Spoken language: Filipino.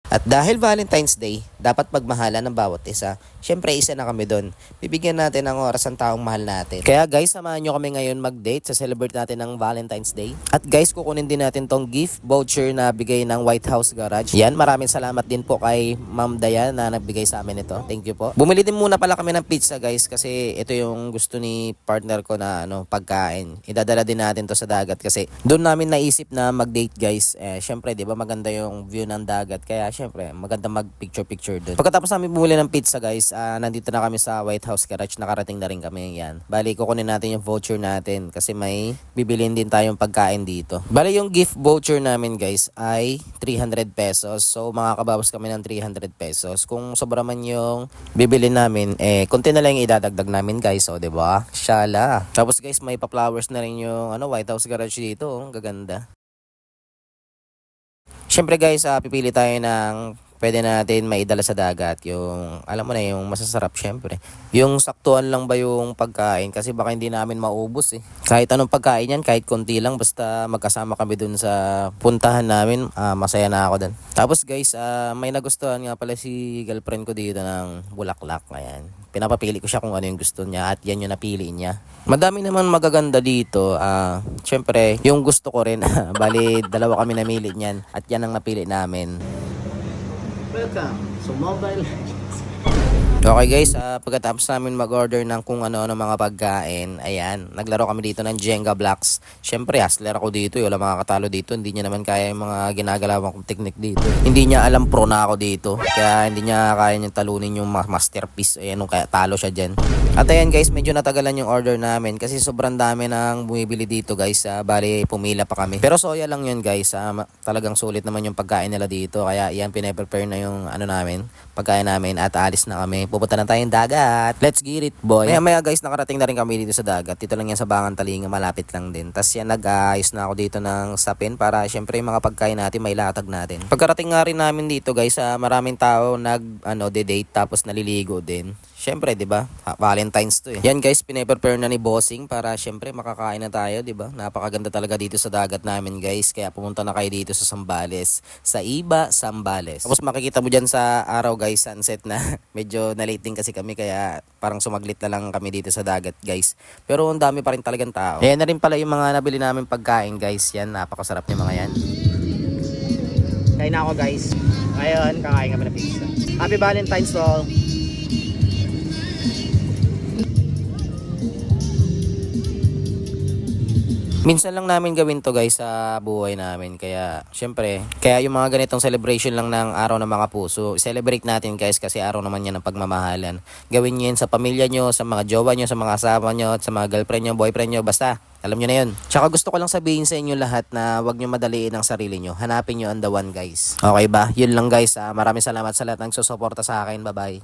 At dahil Valentine's Day, dapat magmahalan ng bawat isa. Siyempre, isa na kami doon. Bibigyan natin ng oras ang taong mahal natin. Kaya guys, samahan nyo kami ngayon mag-date sa celebrate natin ng Valentine's Day. At guys, kukunin din natin tong gift voucher na bigay ng White House Garage. Yan, maraming salamat din po kay Ma'am Dayan na nagbigay sa amin ito. Thank you po. Bumili din muna pala kami ng pizza guys kasi ito yung gusto ni partner ko na pagkain. Idadala din natin to sa dagat kasi doon namin naisip na mag-date guys. Syempre, 'di ba maganda yung view ng dagat kaya syempre maganda mag-picture doon. Pagkatapos namin bumili ng pizza guys, nandito na kami sa White House Garage. Nakarating na rin kami yan. Bali, kukunin natin yung voucher natin kasi may bibilin din tayong pagkain dito. Bali, yung gift voucher namin guys ay 300 pesos. So, makakabawas kami ng 300 pesos. Kung sobra man yung bibilin namin, konti na lang yung idadagdag namin guys. O, diba? Shala. Tapos guys, may pa-flowers na rin yung White House Garage dito. Oh, gaganda. Siyempre guys, pipili tayo ng pwede natin maidala sa dagat. Yung, alam mo na, yung masasarap syempre. Yung saktuan lang ba yung pagkain? Kasi baka hindi namin maubos eh. Kahit anong pagkain yan, kahit konti lang, basta magkasama kami dun sa puntahan namin, masaya na ako dun. Tapos guys, may nagustuhan nga pala si girlfriend ko dito ng bulaklak. Ayan. Pinapapili ko siya kung ano yung gusto niya at yan yung napili niya. Madami naman magaganda dito. Syempre, yung gusto ko rin. Bali, dalawa kami namili niyan at yan ang napili namin. Welcome to Mobile. Okay guys, pagkatapos namin mag-order ng kung ano-ano mga pagkain, ayan, naglaro kami dito ng Jenga blocks. Syempre, hustler ako dito, wala makakatalo dito. Hindi niya naman kaya yung mga ginagalawang kong technique dito. Hindi niya alam pro na ako dito, kaya hindi niya kaya niyang talunin yung masterpiece. Ayan, kaya talo siya dyan. At ayan guys, medyo natagalan yung order namin kasi sobrang dami nang bumibili dito guys. Bali, pumila pa kami. Pero soya lang yun guys, talagang sulit naman yung pagkain nila dito. Kaya yan, pine-prepare na yung pagkain namin at alis na kami. Pupunta na tayong dagat. Let's get it, boy. Maya guys, nakarating na rin kami dito sa dagat. Dito lang yan sa Bangan Talinga, malapit lang din. Tapos yan, nag-ayos na ako dito ng sapin para syempre yung mga pagkain natin may latag natin. Pagkarating nga rin namin dito guys, maraming tao nag-date tapos naliligo din. Syempre, 'di ba? Valentine's to eh. Yan guys, pine-prepare na ni Bossing para syempre makakain na tayo, 'di ba? Napakaganda talaga dito sa dagat namin, guys. Kaya pumunta na kayo dito sa Zambales, sa Iba, Zambales. Tapos makikita mo diyan sa araw, guys, sunset na. Medyo na-late din kasi kami kaya parang sumaglit na lang kami dito sa dagat, guys. Pero ang dami pa rin talagang tao. Ayan na rin pala yung mga nabili namin pagkain, guys. Yan, napakasarap yung mga yan. Kain na ako guys. Ngayon, kakain kami ng pizza. Happy Valentine's to all. Minsan lang namin gawin to guys sa buhay namin. Kaya syempre, kaya yung mga ganitong celebration lang ng araw ng mga puso, celebrate natin guys kasi araw naman yan ng pagmamahalan. Gawin nyo yan sa pamilya nyo, sa mga jowa nyo, sa mga asawa nyo, sa mga girlfriend nyo, boyfriend nyo, basta alam nyo na yun. Tsaka gusto ko lang sabihin sa inyo lahat na wag nyo madaliin ang sarili nyo. Hanapin nyo ang the one guys. Okay ba? Yun lang guys. Maraming salamat sa lahat ng susuporta sa akin. Bye bye.